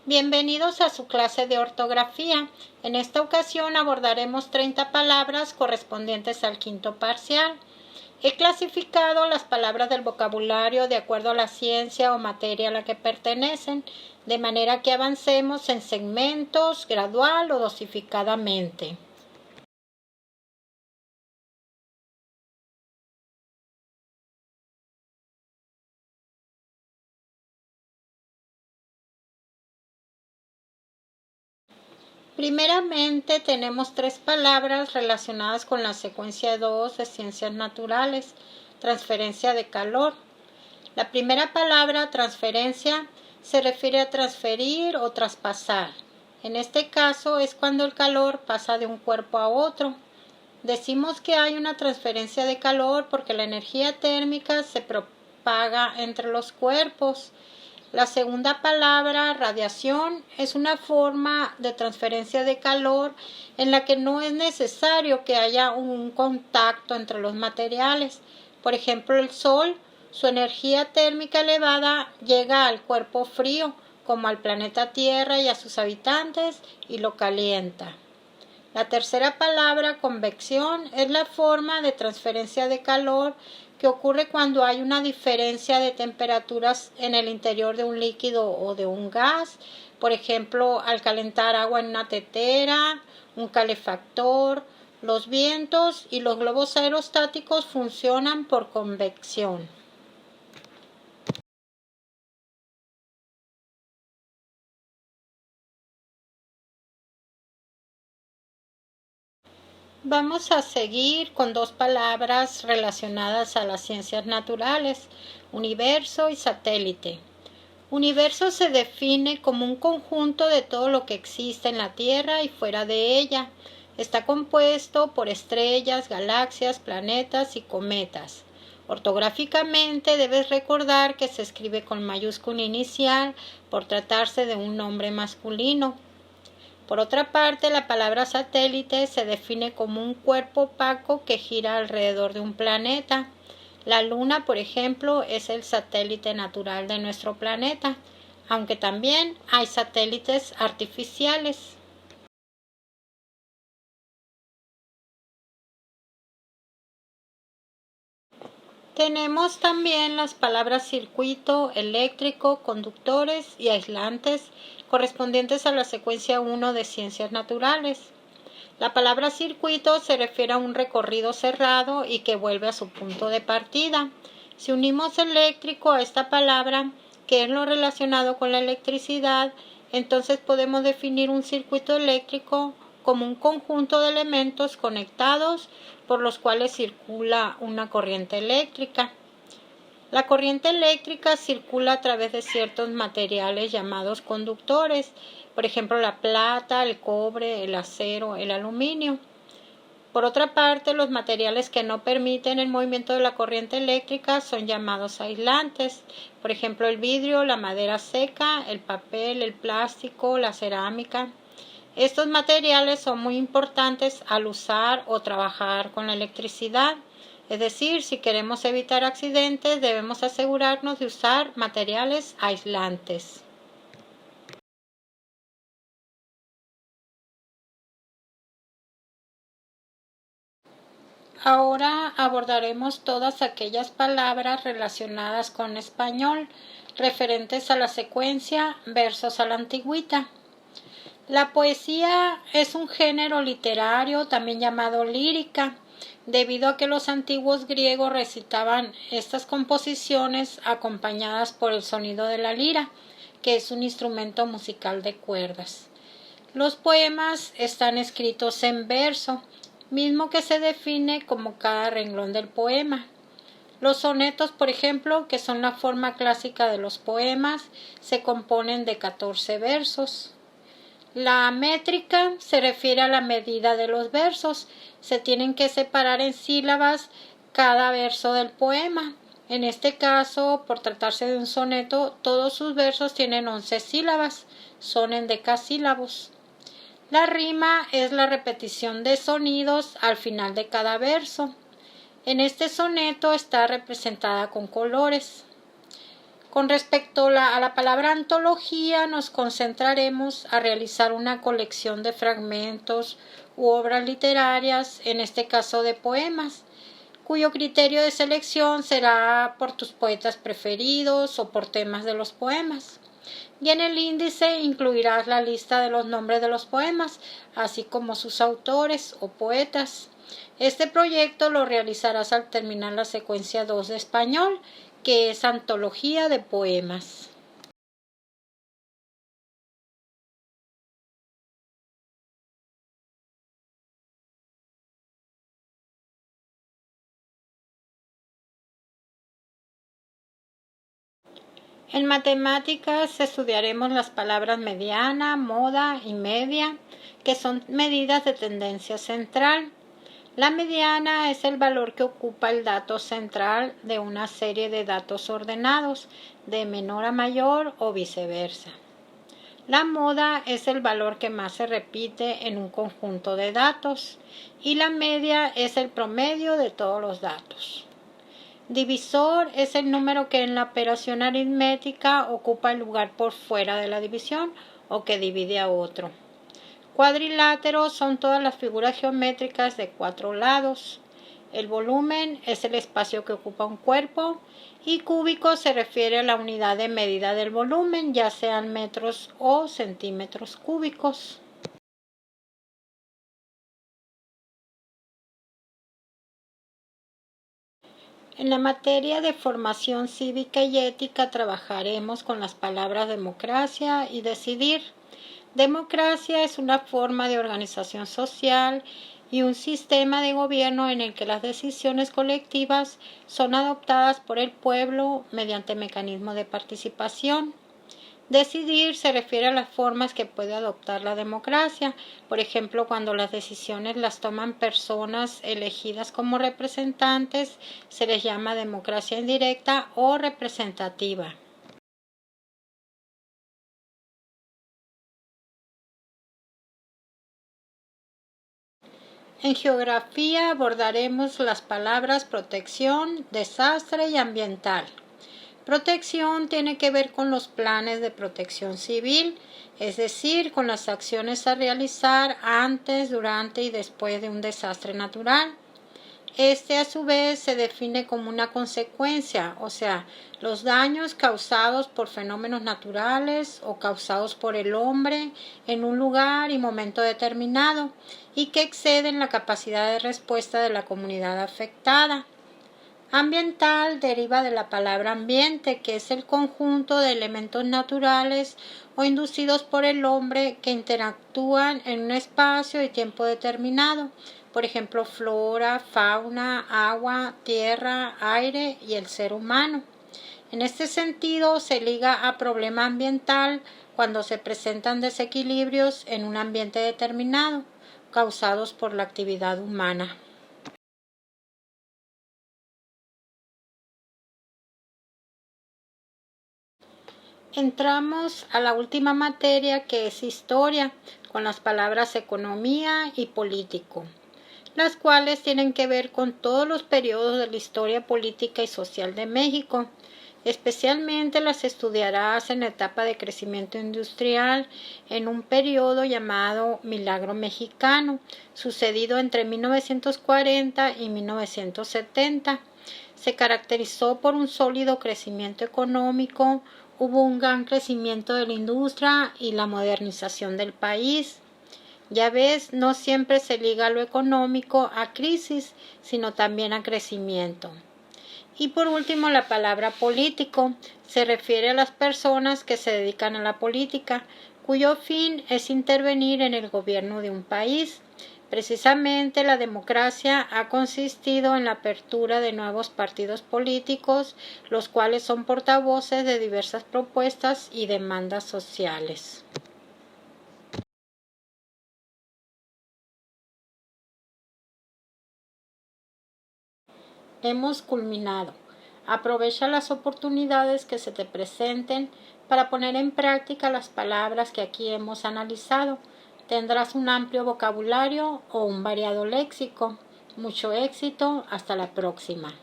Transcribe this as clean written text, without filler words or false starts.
Bienvenidos a su clase de ortografía. En esta ocasión abordaremos 30 palabras correspondientes al quinto parcial. He clasificado las palabras del vocabulario de acuerdo a la ciencia o materia a la que pertenecen, de manera que avancemos en segmentos, gradual o dosificadamente. Primeramente tenemos 3 palabras relacionadas con la secuencia 2 de ciencias naturales, transferencia de calor. La primera palabra, transferencia, se refiere a transferir o traspasar. En este caso es cuando el calor pasa de un cuerpo a otro. Decimos que hay una transferencia de calor porque la energía térmica se propaga entre los cuerpos. La segunda palabra, radiación, es una forma de transferencia de calor en la que no es necesario que haya un contacto entre los materiales. Por ejemplo, el sol, su energía térmica elevada llega al cuerpo frío, como al planeta Tierra y a sus habitantes, y lo calienta. La tercera palabra, convección, es la forma de transferencia de calor que ocurre cuando hay una diferencia de temperaturas en el interior de un líquido o de un gas, por ejemplo, al calentar agua en una tetera, un calefactor. Los vientos y los globos aerostáticos funcionan por convección. Vamos a seguir con 2 palabras relacionadas a las ciencias naturales, universo y satélite. Universo se define como un conjunto de todo lo que existe en la Tierra y fuera de ella. Está compuesto por estrellas, galaxias, planetas y cometas. Ortográficamente debes recordar que se escribe con mayúscula inicial por tratarse de un nombre masculino. Por otra parte, la palabra satélite se define como un cuerpo opaco que gira alrededor de un planeta. La Luna, por ejemplo, es el satélite natural de nuestro planeta, aunque también hay satélites artificiales. Tenemos también las palabras circuito, eléctrico, conductores y aislantes, correspondientes a la secuencia 1 de ciencias naturales. La palabra circuito se refiere a un recorrido cerrado y que vuelve a su punto de partida. Si unimos eléctrico a esta palabra, que es lo relacionado con la electricidad, entonces podemos definir un circuito eléctrico como un conjunto de elementos conectados por los cuales circula una corriente eléctrica. La corriente eléctrica circula a través de ciertos materiales llamados conductores, por ejemplo la plata, el cobre, el acero, el aluminio. Por otra parte, los materiales que no permiten el movimiento de la corriente eléctrica son llamados aislantes, por ejemplo el vidrio, la madera seca, el papel, el plástico, la cerámica. Estos materiales son muy importantes al usar o trabajar con la electricidad. Es decir, si queremos evitar accidentes, debemos asegurarnos de usar materiales aislantes. Ahora abordaremos todas aquellas palabras relacionadas con español, referentes a la secuencia versos a la antigüita. La poesía es un género literario, también llamado lírica, debido a que los antiguos griegos recitaban estas composiciones acompañadas por el sonido de la lira, que es un instrumento musical de cuerdas. Los poemas están escritos en verso, mismo que se define como cada renglón del poema. Los sonetos, por ejemplo, que son la forma clásica de los poemas, se componen de 14 versos. La métrica se refiere a la medida de los versos. Se tienen que separar en sílabas cada verso del poema. En este caso, por tratarse de un soneto, todos sus versos tienen 11 sílabas, son endecasílabos. La rima es la repetición de sonidos al final de cada verso. En este soneto está representada con colores. Con respecto a la palabra antología, nos concentraremos a realizar una colección de fragmentos u obras literarias, en este caso de poemas, cuyo criterio de selección será por tus poetas preferidos o por temas de los poemas. Y en el índice incluirás la lista de los nombres de los poemas, así como sus autores o poetas. Este proyecto lo realizarás al terminar la secuencia 2 de español, que es antología de poemas. En matemáticas estudiaremos las palabras mediana, moda y media, que son medidas de tendencia central. La mediana es el valor que ocupa el dato central de una serie de datos ordenados, de menor a mayor o viceversa. La moda es el valor que más se repite en un conjunto de datos y la media es el promedio de todos los datos. Divisor es el número que en la operación aritmética ocupa el lugar por fuera de la división o que divide a otro. Cuadriláteros son todas las figuras geométricas de 4 lados. El volumen es el espacio que ocupa un cuerpo y cúbico se refiere a la unidad de medida del volumen, ya sean metros o centímetros cúbicos. En la materia de formación cívica y ética trabajaremos con las palabras democracia y decidir. Democracia es una forma de organización social y un sistema de gobierno en el que las decisiones colectivas son adoptadas por el pueblo mediante mecanismos de participación. Decidir se refiere a las formas que puede adoptar la democracia, por ejemplo, cuando las decisiones las toman personas elegidas como representantes, se les llama democracia indirecta o representativa. En geografía abordaremos las palabras protección, desastre y ambiental. Protección tiene que ver con los planes de protección civil, es decir, con las acciones a realizar antes, durante y después de un desastre natural. Este a su vez se define como una consecuencia, o sea, los daños causados por fenómenos naturales o causados por el hombre en un lugar y momento determinado y que exceden la capacidad de respuesta de la comunidad afectada. Ambiental deriva de la palabra ambiente, que es el conjunto de elementos naturales o inducidos por el hombre que interactúan en un espacio y tiempo determinado, por ejemplo, flora, fauna, agua, tierra, aire y el ser humano. En este sentido, se liga a problema ambiental cuando se presentan desequilibrios en un ambiente determinado, causados por la actividad humana. Entramos a la última materia, que es historia, con las palabras economía y político, las cuales tienen que ver con todos los periodos de la historia política y social de México. Especialmente las estudiarás en la etapa de crecimiento industrial en un periodo llamado Milagro Mexicano, sucedido entre 1940 y 1970. Se caracterizó por un sólido crecimiento económico, hubo un gran crecimiento de la industria y la modernización del país. Ya ves, no siempre se liga lo económico a crisis, sino también a crecimiento. Y por último, la palabra político se refiere a las personas que se dedican a la política, cuyo fin es intervenir en el gobierno de un país. Precisamente la democracia ha consistido en la apertura de nuevos partidos políticos, los cuales son portavoces de diversas propuestas y demandas sociales. Hemos culminado. Aprovecha las oportunidades que se te presenten para poner en práctica las palabras que aquí hemos analizado. Tendrás un amplio vocabulario o un variado léxico. Mucho éxito. Hasta la próxima.